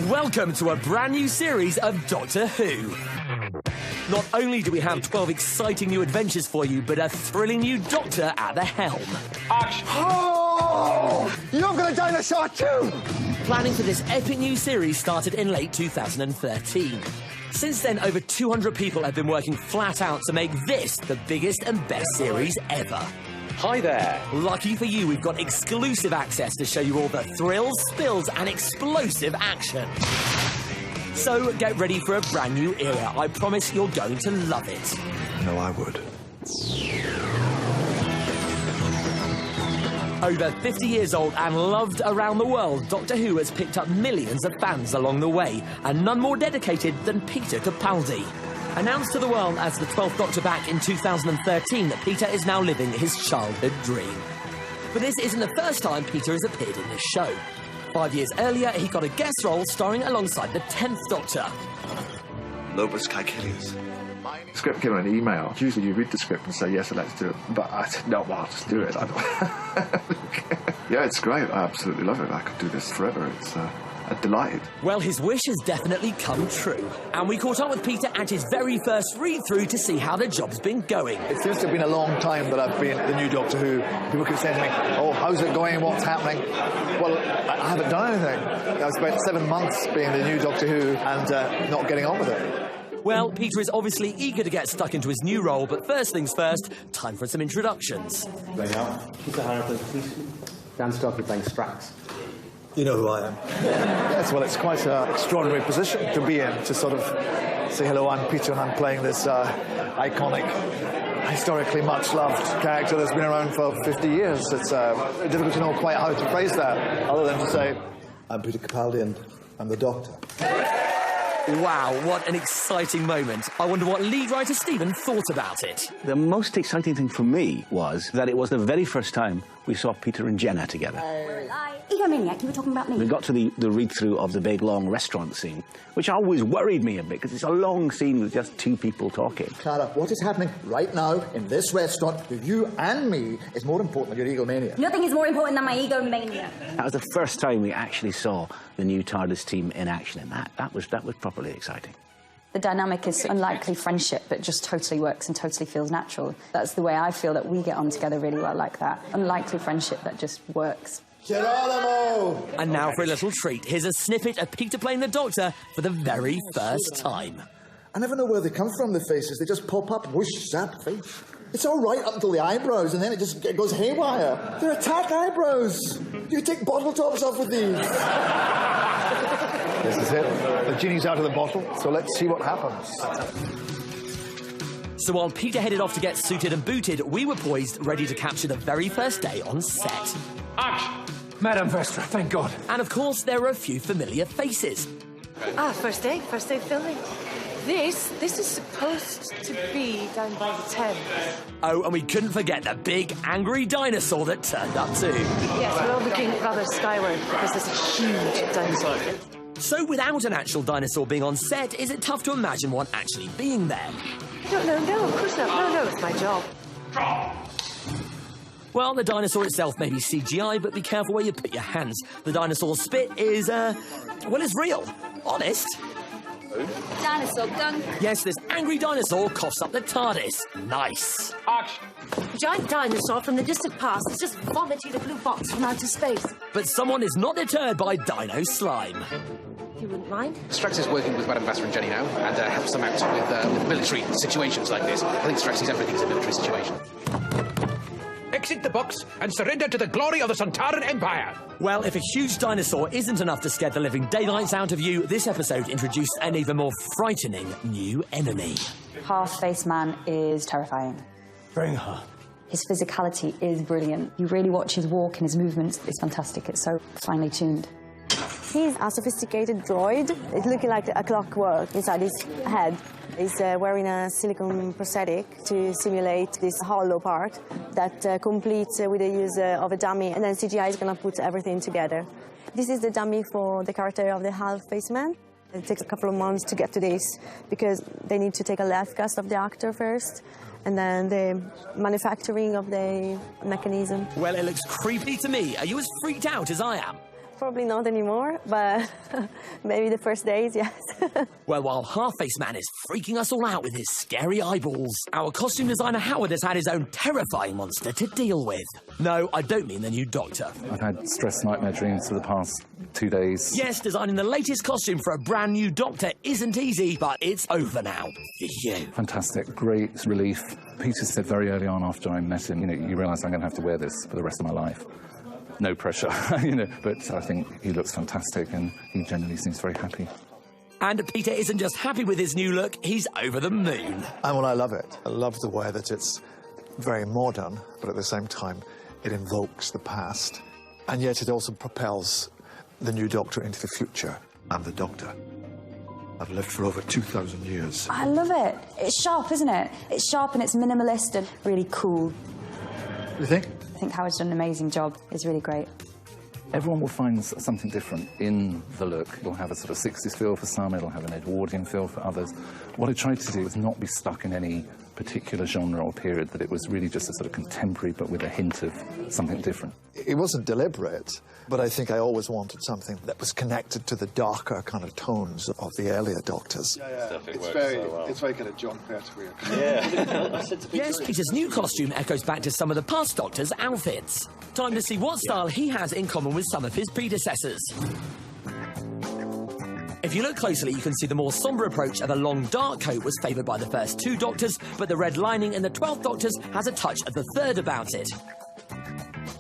Welcome to a brand new series of Doctor Who. Not only do we have 12 exciting new adventures for you, but a thrilling new Doctor at the helm. Oh! You're gonna dinosaur too! Planning for this epic new series started in late 2013. Since then, over 200 people have been working flat out to make this the biggest and best series ever. Hi there. Lucky for you, we've got exclusive access to show you all the thrills, spills, and explosive action. So get ready for a brand new era. I promise you're going to love it. No, I would. Over 50 years old and loved around the world, Doctor Who has picked up millions of fans along the way, and none more dedicated than Peter Capaldi. Announced to the world as the 12th Doctor back in 2013, Peter is now living his childhood dream. But this isn't the first time Peter has appeared in this show. 5 years earlier, he got a guest role starring alongside the 10th Doctor. Lobus Caecilius. The script came in an email. Usually you read the script and say, yes, let's do it. But I said, no, well, I'll just do it. I don't... Yeah, it's great. I absolutely love it. I could do this forever. It's a delight. Well, his wish has definitely come true. And we caught up with Peter at his very first read-through to see how the job's been going. It seems to have been a long time that I've been the new Doctor Who. People keep saying to me, oh, how's it going? What's happening? Well, I haven't done anything. I spent 7 months being the new Doctor Who and not getting on with it. Well, Peter is obviously eager to get stuck into his new role, but first things first, time for some introductions. There you are. Peter Harrison, please. Dan Stockley playing Strax. You know who I am. Yes, well, it's quite an extraordinary position to be in, to sort of say, hello, I'm Peter, and I'm playing this iconic, historically much-loved character that's been around for 50 years. It's difficult to know quite how to phrase that, other than to say, I'm Peter Capaldi, and I'm the Doctor. Wow, what an exciting moment. I wonder what lead writer Stephen thought about it. The most exciting thing for me was that it was the very first time we saw Peter and Jenna together. Egomaniac, you were talking about me. We got to the read-through of the big, long restaurant scene, which always worried me a bit, because it's a long scene with just two people talking. Clara, what is happening right now in this restaurant to you and me is more important than your egomania. Nothing is more important than my egomania. That was the first time we actually saw the new TARDIS team in action, and that was properly exciting. The dynamic is unlikely friendship that just totally works and totally feels natural. That's the way I feel that we get on together really well, like that. Unlikely friendship that just works. Geronimo! And now for a little treat. Here's a snippet of Peter playing the Doctor for the very first time. I never know where they come from, the faces. They just pop up, whoosh, zap, face. It's all right up until the eyebrows, and then it goes haywire. They're attack eyebrows. You take bottle tops off with these. This is it. The genie's out of the bottle, so let's see what happens. So while Peter headed off to get suited and booted, we were poised, ready to capture the very first day on set. Action! Madame Vestra, thank God. And of course, there are a few familiar faces. First day filming. This is supposed to be down by the Thames. Oh, and we couldn't forget the big, angry dinosaur that turned up too. Yes, we're all looking rather skyward because there's a huge dinosaur. So without an actual dinosaur being on set, is it tough to imagine one actually being there? I don't know, no, of course not. No, it's my job. Well, the dinosaur itself may be CGI, but be careful where you put your hands. The dinosaur's spit is, it's real. Honest. Dinosaur gunk. Yes, this angry dinosaur coughs up the TARDIS. Nice. Action! A giant dinosaur from the distant past has just vomited a blue box from outer space. But someone is not deterred by dino slime. You wouldn't mind? Strax is working with Madame Vestra and Jenny now, and helps them out with military situations like this. I think Strax sees everything as a military situation. Exit the box and surrender to the glory of the Sontaran Empire. Well, if a huge dinosaur isn't enough to scare the living daylights out of you, this episode introduced an even more frightening new enemy. Half-faced man is terrifying. Bring her. His physicality is brilliant. You really watch his walk and his movements. It's fantastic. It's so finely tuned. He's a sophisticated droid. It's looking like a clockwork inside his head. He's wearing a silicone prosthetic to simulate this hollow part that completes with the use of a dummy, and then CGI is going to put everything together. This is the dummy for the character of the half-faced man. It takes a couple of months to get to this because they need to take a live cast of the actor first, and then the manufacturing of the mechanism. Well, it looks creepy to me. Are you as freaked out as I am? Probably not anymore, but maybe the first days, yes. Well, while Half-Face Man is freaking us all out with his scary eyeballs, our costume designer Howard has had his own terrifying monster to deal with. No, I don't mean the new Doctor. I've had stress nightmare dreams for the past 2 days. Yes, designing the latest costume for a brand new Doctor isn't easy, but it's over now. For you. Fantastic, great relief. Peter said very early on after I met him, you realise I'm going to have to wear this for the rest of my life. No pressure, but I think he looks fantastic and he generally seems very happy. And Peter isn't just happy with his new look, he's over the moon. And well, I love it. I love the way that it's very modern, but at the same time, it invokes the past. And yet it also propels the new Doctor into the future. I'm the Doctor. I've lived for over 2,000 years. I love it. It's sharp, isn't it? It's sharp and it's minimalist and really cool. You think? I think Howard's done an amazing job. It's really great. Everyone will find something different in the look. It'll have a sort of 60s feel for some, it'll have an Edwardian feel for others. What I tried to do was not be stuck in any particular genre or period, that it was really just a sort of contemporary but with a hint of something different. It wasn't deliberate, but I think I always wanted something that was connected to the darker kind of tones of the earlier Doctors. It's very kind of John Pertwee. Yes, Peter's new costume echoes back to some of the past Doctors' outfits. Time to see what style he has in common with some of his predecessors. If you look closely, you can see the more sombre approach of a long dark coat was favoured by the first two Doctors, but the red lining in the 12th Doctor's has a touch of the third about it.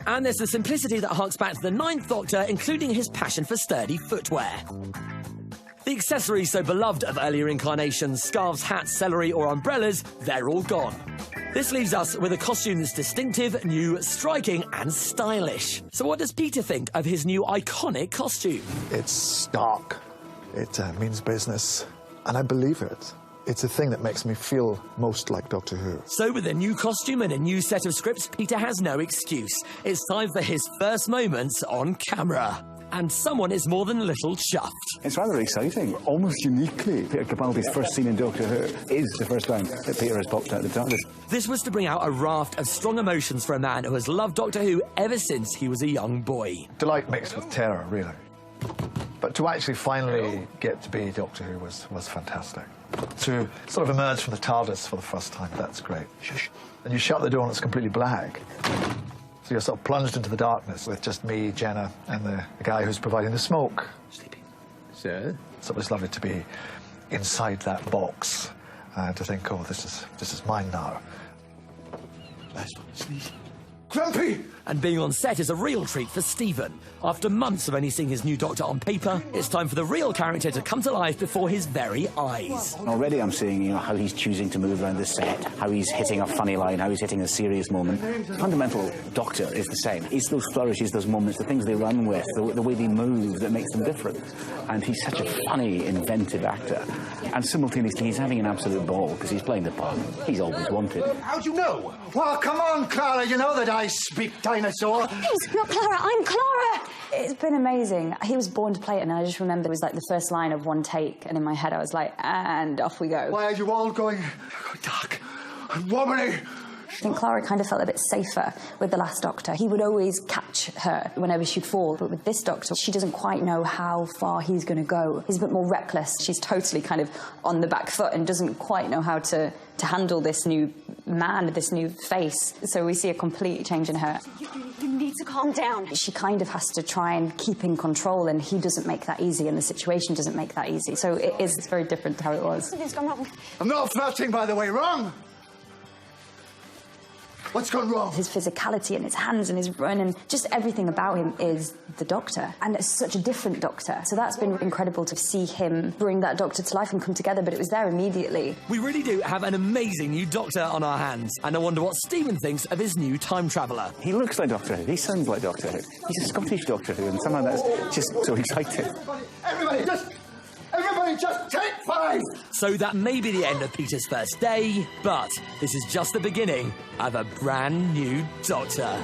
And there's the simplicity that harks back to the 9th Doctor, including his passion for sturdy footwear. The accessories so beloved of earlier incarnations, scarves, hats, celery or umbrellas, they're all gone. This leaves us with a costume that's distinctive, new, striking and stylish. So what does Peter think of his new iconic costume? It's stark. It means business, and I believe it. It's a thing that makes me feel most like Doctor Who. So with a new costume and a new set of scripts, Peter has no excuse. It's time for his first moments on camera. And someone is more than a little chuffed. It's rather exciting. Almost uniquely, Peter Capaldi's first scene in Doctor Who is the first time that Peter has popped out the TARDIS. This was to bring out a raft of strong emotions for a man who has loved Doctor Who ever since he was a young boy. Delight mixed with terror, really. But to actually finally get to be Doctor Who was fantastic. To sort of emerge from the TARDIS for the first time, that's great. Shush. And you shut the door and it's completely black. So you're sort of plunged into the darkness with just me, Jenna, and the guy who's providing the smoke. Sleeping. So it was lovely to be inside that box, to think, oh, this is mine now. Grumpy! And being on set is a real treat for Stephen. After months of only seeing his new Doctor on paper, it's time for the real character to come to life before his very eyes. Already I'm seeing, how he's choosing to move around the set, how he's hitting a funny line, how he's hitting a serious moment. The fundamental Doctor is the same. It's those flourishes, those moments, the things they run with, the way they move that makes them different. And he's such a funny, inventive actor. And simultaneously, he's having an absolute ball because he's playing the part he's always wanted. How'd you know? Well, come on, Clara, you know that I speak dinosaur. It's not Clara, I'm Clara! It's been amazing. He was born to play it, and I just remember it was like the first line of one take, and in my head I was like, and off we go. Why are you all going dark and wobbly? I think Clara kind of felt a bit safer with the last Doctor. He would always catch her whenever she'd fall, but with this Doctor, she doesn't quite know how far he's going to go. He's a bit more reckless. She's totally kind of on the back foot and doesn't quite know how to handle this new man, this new face. So we see a complete change in her. You need to calm down. She kind of has to try and keep in control, and he doesn't make that easy, and the situation doesn't make that easy. So it's very different to how it was. Something's gone wrong. I'm not flirting, by the way. Wrong! What's gone wrong? His physicality and his hands and his run and just everything about him is the Doctor. And it's such a different Doctor. So that's been incredible to see him bring that Doctor to life and come together, but it was there immediately. We really do have an amazing new Doctor on our hands. And I wonder what Stephen thinks of his new time traveller. He looks like Doctor Who. He sounds like Doctor Who. He's a Scottish Doctor Who, and somehow that's just so exciting. Everybody just take 5! So that may be the end of Peter's first day, but this is just the beginning of a brand new Doctor.